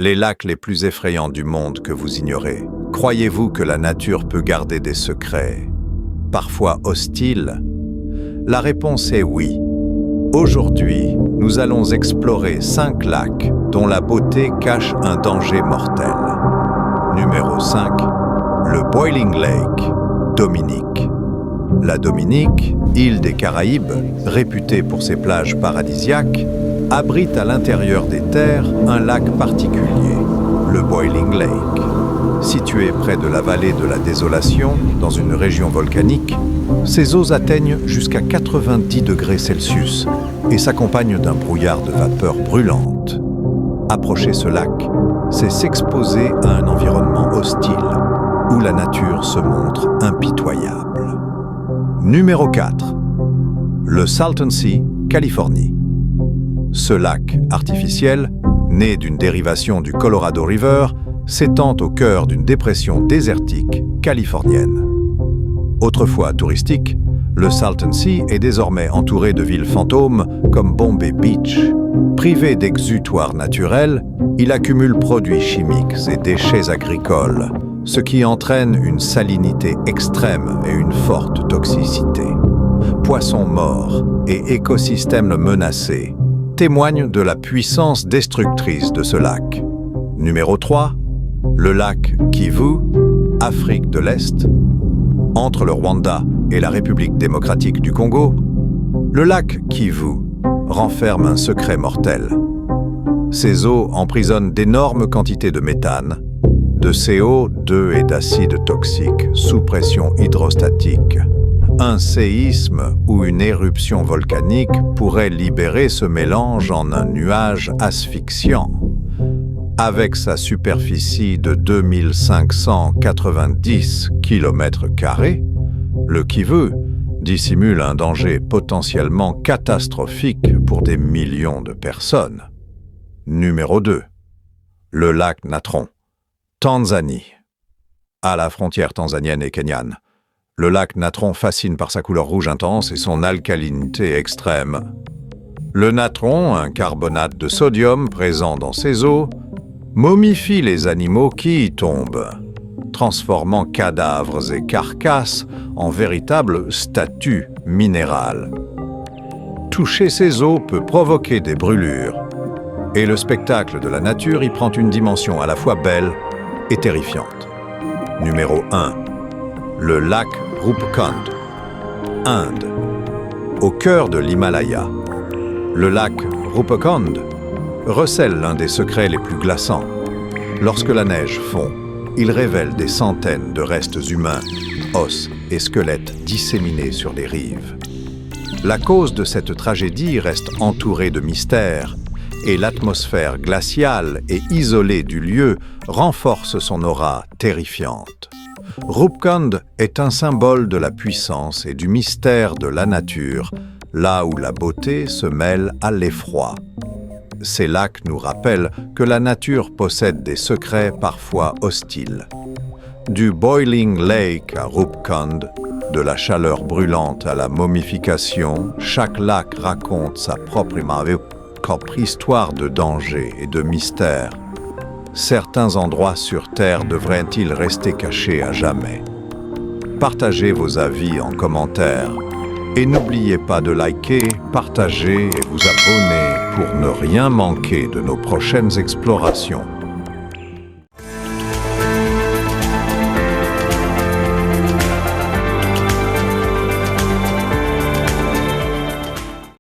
les lacs les plus effrayants du monde que vous ignorez. Croyez-vous que la nature peut garder des secrets, parfois hostiles? La réponse est oui. Aujourd'hui, nous allons explorer 5 lacs dont la beauté cache un danger mortel. Numéro 5. Le Boiling Lake, Dominique. La Dominique, île des Caraïbes, réputée pour ses plages paradisiaques, abrite à l'intérieur des terres un lac particulier, le Boiling Lake. Situé près de la vallée de la Désolation, dans une région volcanique, ses eaux atteignent jusqu'à 90 degrés Celsius et s'accompagnent d'un brouillard de vapeur brûlante. Approcher ce lac, c'est s'exposer à un environnement hostile, où la nature se montre impitoyable. Numéro 4. Le Salton Sea, Californie. Ce lac artificiel, né d'une dérivation du Colorado River, s'étend au cœur d'une dépression désertique californienne. Autrefois touristique, le Salton Sea est désormais entouré de villes fantômes comme Bombay Beach. Privé d'exutoires naturels, il accumule produits chimiques et déchets agricoles, ce qui entraîne une salinité extrême et une forte toxicité. Poissons morts et écosystèmes menacés témoignent de la puissance destructrice de ce lac. Numéro 3. Le lac Kivu, Afrique de l'Est. Entre le Rwanda et la République démocratique du Congo, le lac Kivu renferme un secret mortel. Ses eaux emprisonnent d'énormes quantités de méthane, de CO2 et d'acides toxiques sous pression hydrostatique. Un séisme ou une éruption volcanique pourrait libérer ce mélange en un nuage asphyxiant. Avec sa superficie de 2590 km², le Kivu dissimule un danger potentiellement catastrophique pour des millions de personnes. Numéro 2. Le lac Natron, Tanzanie. À la frontière tanzanienne et kenyane, le lac Natron fascine par sa couleur rouge intense et son alcalinité extrême. Le natron, un carbonate de sodium présent dans ses eaux, momifie les animaux qui y tombent, transformant cadavres et carcasses en véritables statues minérales. Toucher ces eaux peut provoquer des brûlures, et le spectacle de la nature y prend une dimension à la fois belle et terrifiante. Numéro 1. Le lac Rupkund, Inde. Au cœur de l'Himalaya, le lac Rupkund recèle l'un des secrets les plus glaçants. Lorsque la neige fond, il révèle des centaines de restes humains, os et squelettes disséminés sur les rives. La cause de cette tragédie reste entourée de mystères, et l'atmosphère glaciale et isolée du lieu renforce son aura terrifiante. Rupkund est un symbole de la puissance et du mystère de la nature, là où la beauté se mêle à l'effroi. Ces lacs nous rappellent que la nature possède des secrets parfois hostiles. Du Boiling Lake à Rupkund, de la chaleur brûlante à la momification, chaque lac raconte sa propre histoire de danger et de mystère. Certains endroits sur Terre devraient-ils rester cachés à jamais? Partagez vos avis en commentaire. Et n'oubliez pas de liker, partager et vous abonner pour ne rien manquer de nos prochaines explorations.